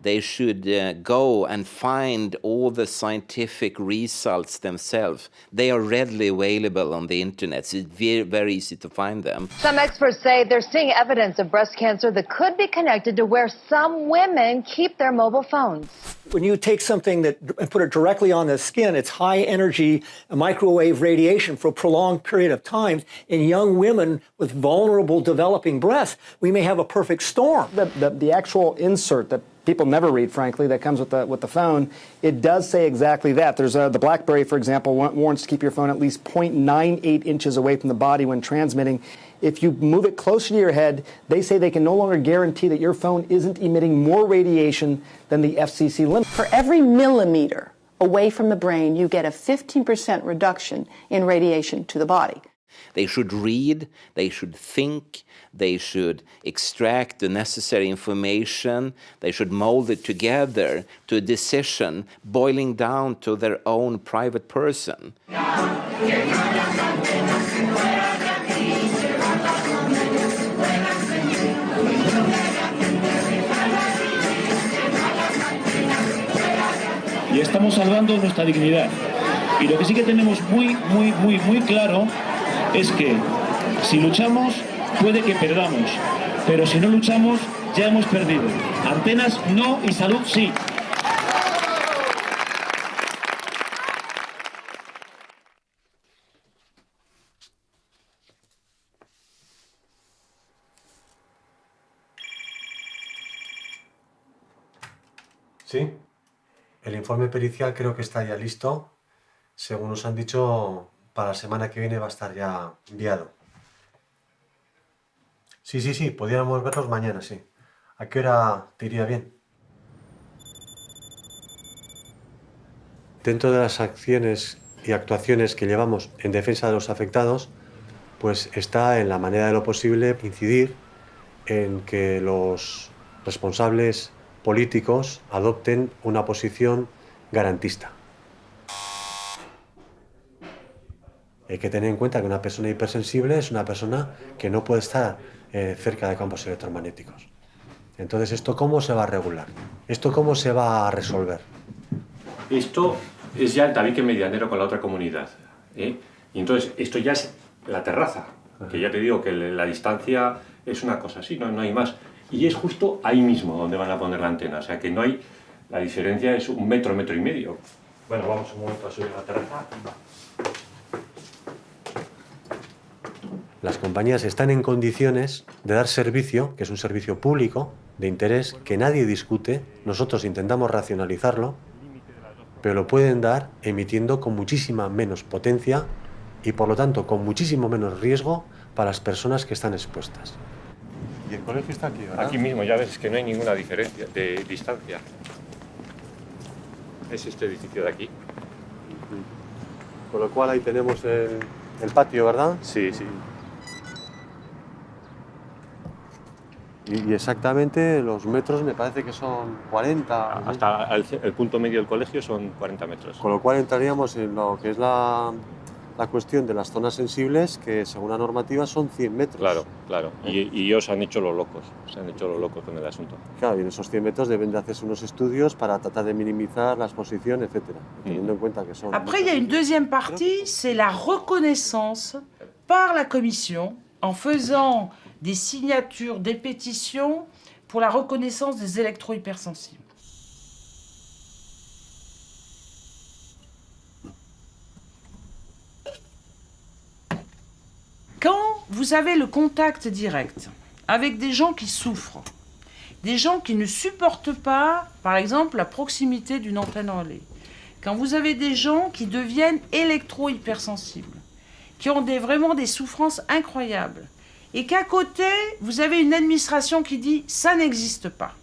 They should go and find all the scientific results themselves. They are readily available on the internet, so it's very easy to find them. Some experts say they're seeing evidence of breast cancer that could be connected to where some women keep their mobile phones. When you take something and put it directly on the skin, it's high energy microwave radiation for a prolonged period of time. In young women with vulnerable developing breasts, we may have a perfect storm. The actual insert that people never read, frankly, that comes with the phone, it does say exactly that. There's the BlackBerry, for example, warns to keep your phone at least 0.98 inches away from the body when transmitting. If you move it closer to your head, they say they can no longer guarantee that your phone isn't emitting more radiation than the FCC limit. For every millimeter away from the brain, you get a 15% reduction in radiation to the body. They should read, they should think, they should extract the necessary information, they should mold it together to a decision boiling down to their own private person. Y estamos salvando nuestra dignidad. Y lo que sí que tenemos muy claro es que si luchamos puede que perdamos, pero si no luchamos ya hemos perdido. Antenas no y salud sí. Sí, el informe pericial creo que está ya listo. Según nos han dicho, para la semana que viene va a estar ya enviado. Sí, podríamos verlos mañana, sí. ¿A qué hora te iría bien? Dentro de las acciones y actuaciones que llevamos en defensa de los afectados, pues está en la manera de lo posible incidir en que los responsables políticos adopten una posición garantista. Hay que tener en cuenta que una persona hipersensible es una persona que no puede estar cerca de campos electromagnéticos. Entonces, ¿esto cómo se va a regular? ¿Esto cómo se va a resolver? Esto es ya el tabique medianero con la otra comunidad, ¿eh? Y entonces, esto ya es la terraza, que ya te digo que la distancia es una cosa así, no hay más. Y es justo ahí mismo donde van a poner la antena, o sea que no hay... La diferencia es 1 metro, 1,5 metros. Bueno, vamos un momento a subir a la terraza. Las compañías están en condiciones de dar servicio, que es un servicio público, de interés, que nadie discute. Nosotros intentamos racionalizarlo, pero lo pueden dar emitiendo con muchísima menos potencia y, por lo tanto, con muchísimo menos riesgo para las personas que están expuestas. Y el colegio está aquí, ¿verdad? Aquí mismo, ya ves que no hay ninguna diferencia de distancia. Es este edificio de aquí. Con lo cual ahí tenemos el patio, ¿verdad? Sí. Y exactamente los metros me parece que son 40. Hasta el punto medio del colegio son 40 metros. Con lo cual entraríamos en lo que es la cuestión de las zonas sensibles, que según la normativa son 100 metros. Claro. Y ellos han hecho los locos, con el asunto. Claro, y en esos 100 metros deben de hacerse unos estudios para tratar de minimizar la exposición, etcétera, teniendo en cuenta que son... Après, il y a une deuxième partie, c'est la reconnaissance par la Commission en faisant des signatures, des pétitions pour la reconnaissance des électro-hypersensibles. Quand vous avez le contact direct avec des gens qui souffrent, des gens qui ne supportent pas, par exemple, la proximité d'une antenne relais, quand vous avez des gens qui deviennent électro-hypersensibles, qui ont vraiment des souffrances incroyables, et qu'à côté, vous avez une administration qui dit « ça n'existe pas ».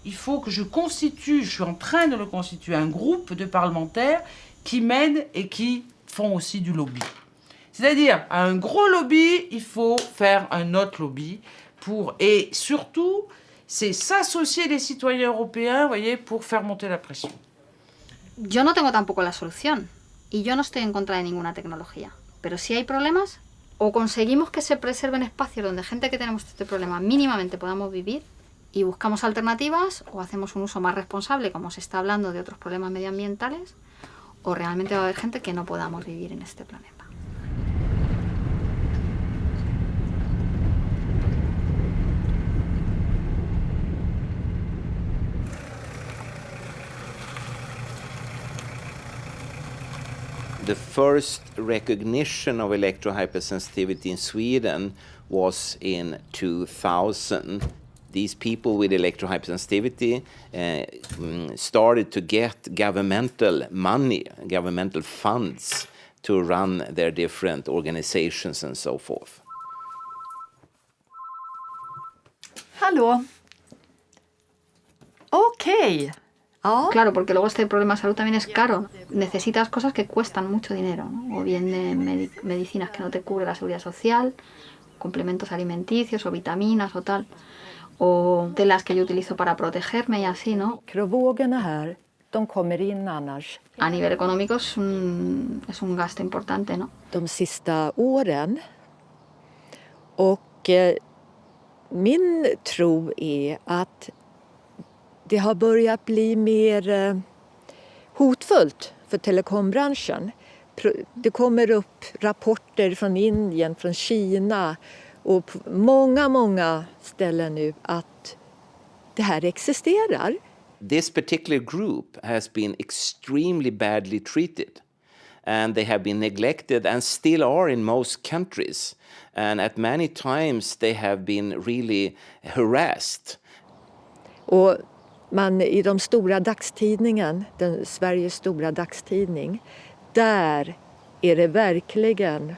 Il faut que je suis en train de le constituer, un groupe de parlementaires qui m'aident et qui font aussi du lobby. C'est-à-dire, à un gros lobby, il faut faire un autre lobby et surtout, c'est s'associer les citoyens européens, vous voyez, pour faire monter la pression. Yo no tengo tampoco la solución y yo no estoy en contra de ninguna tecnología, pero si hay problemas, o conseguimos que se preserven espacios donde gente que tenemos este problema mínimamente podamos vivir, y buscamos alternativas o hacemos un uso más responsable, como se está hablando de otros problemas medioambientales, o realmente va a haber gente que no podamos vivir en este planeta. The first recognition of electrohypersensitivity in Sweden was in 2000. These people with electrohypersensitivity started to get governmental money, governmental funds to run their different organizations and so forth. Hallå? Okej. Ja. Claro, porque luego este problema de salud también es caro. Necesitas cosas que cuestan mucho dinero, ¿no? O bien de medicinas que no te cubre la seguridad social, complementos alimenticios o vitaminas o tal, o telas que yo utilizo para protegerme y así, ¿no? Mikrovågorna här, de kommer in annars. A nivel económico es un gasto importante, ¿no? De sista åren. Och min tro är att det har börjat bli mer hotfullt för telekombranschen. Det kommer upp rapporter från Indien, från Kina och på många ställen nu att det här existerar. This particular group has been extremely badly treated, and they have been neglected and still are in most countries. And at many times they have been really harassed. Och man i de stora dagstidningen, Sveriges stora dagstidning, där är det verkligen,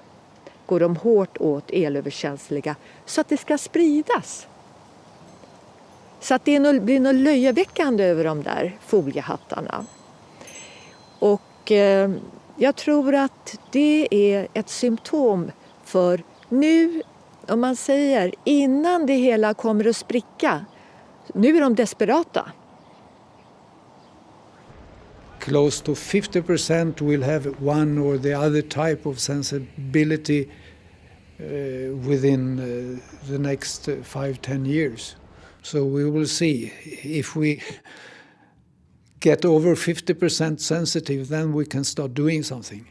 går de hårt åt elöverkänsliga så att det ska spridas. Så att det blir något löjeväckande över de där foliehattarna. Och jag tror att det är ett symptom för nu, om man säger, innan det hela kommer att spricka. Nu är de desperata. Close to 50% will have one or the other type of sensibility within the next 5-10 years. So we will see. If we get over 50% sensitive, then we can start doing something.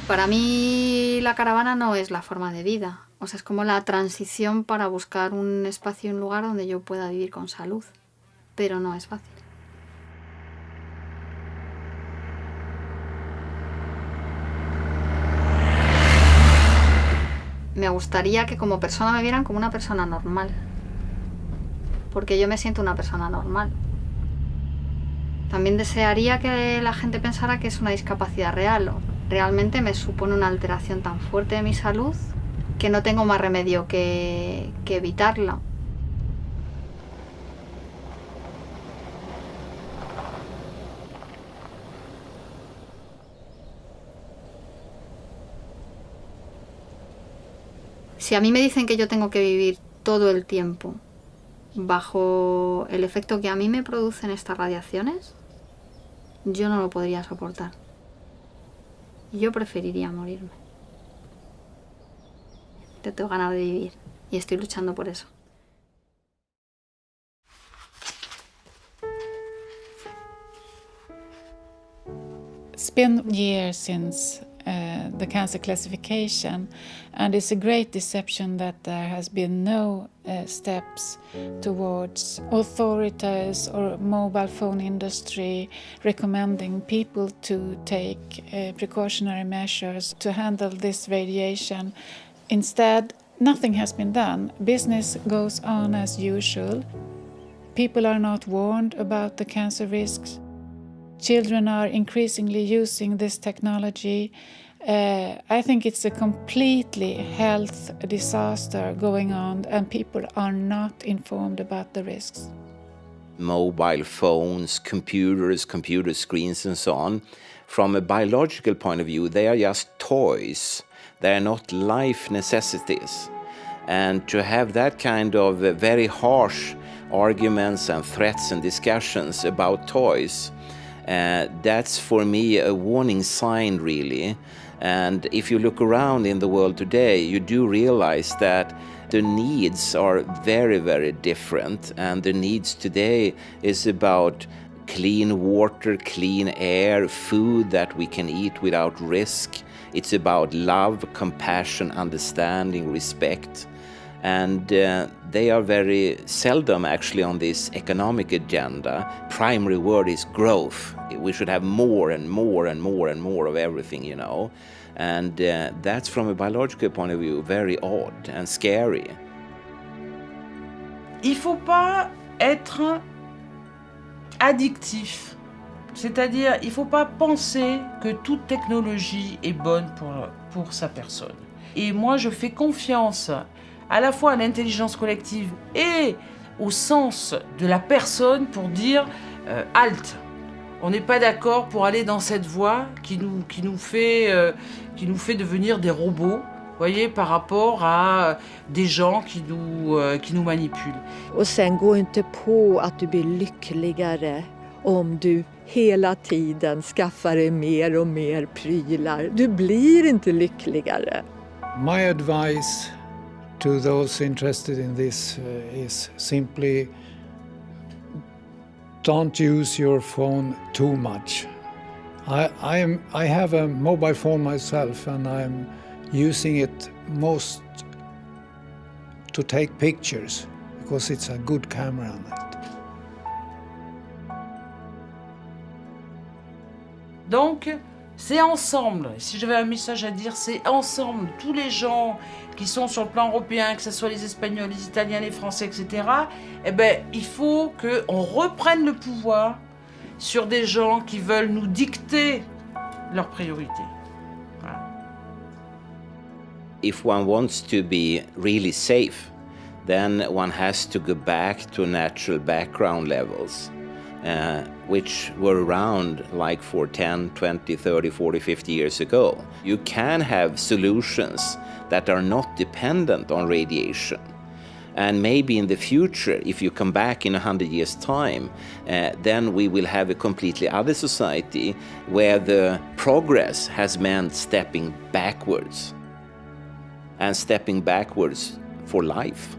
Para mí la caravana no es la forma de vida, o sea, es como la transición para buscar un espacio y un lugar donde yo pueda vivir con salud, pero no es fácil. Me gustaría que como persona me vieran como una persona normal, porque yo me siento una persona normal. También desearía que la gente pensara que es una discapacidad real. Realmente me supone una alteración tan fuerte de mi salud que no tengo más remedio que evitarla. Si a mí me dicen que yo tengo que vivir todo el tiempo bajo el efecto que a mí me producen estas radiaciones, yo no lo podría soportar. Yo preferiría morirme. Yo tengo ganas de vivir y estoy luchando por eso. It's been years since the cancer classification, and it's a great deception that there has been no steps towards authorities or mobile phone industry recommending people to take precautionary measures to handle this radiation. Instead, nothing has been done. Business goes on as usual. People are not warned about the cancer risks. Children are increasingly using this technology. I think it's a completely health disaster going on, and people are not informed about the risks. Mobile phones, computers, computer screens and so on, from a biological point of view, they are just toys. They are not life necessities. And to have that kind of very harsh arguments and threats and discussions about toys, that's for me a warning sign, really, And if you look around in the world today, you do realize that the needs are very, very different. And the needs today is about clean water, clean air, food that we can eat without risk. It's about love, compassion, understanding, respect. And they are very seldom actually on this economic agenda. Primary word is growth. We should have more and more and more and more of everything, you know. And that's from a biological point of view very odd and scary. Il ne faut pas être addictif. C'est-à-dire, il ne faut pas penser que toute technologie est bonne pour sa personne. Et moi, je fais confiance à la fois à l'intelligence collective et au sens de la personne pour dire halte. On n'est pas d'accord pour aller dans cette voie qui nous fait devenir des robots, voyez, par rapport à des gens qui nous manipulent. Och sen gå inte på att du blir lyckligare om du hela tiden skaffar dig mer och mer prylar. Du blir inte lyckligare. My advice to those interested in this is simply don't use your phone too much. I have a mobile phone myself and I'm using it most to take pictures because it's a good camera on it. Donc, c'est ensemble, si j'avais un message à dire, c'est ensemble, tous les gens qui sont sur le plan européen, que ce soit les Espagnols, les Italiens, les Français, etc., eh ben, il faut qu'on reprenne le pouvoir sur des gens qui veulent nous dicter leurs priorités. Voilà. If one wants to be really safe, then one has to go back to natural background levels. Which were around like for 10, 20, 30, 40, 50 years ago. You can have solutions that are not dependent on radiation. And maybe in the future, if you come back in 100 years' time, then we will have a completely other society where the progress has meant stepping backwards. And stepping backwards for life.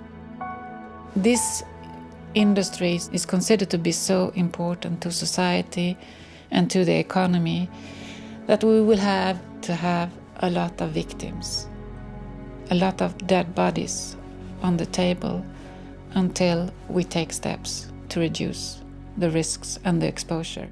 This industry is considered to be so important to society and to the economy that we will have to have a lot of victims, a lot of dead bodies on the table until we take steps to reduce the risks and the exposure.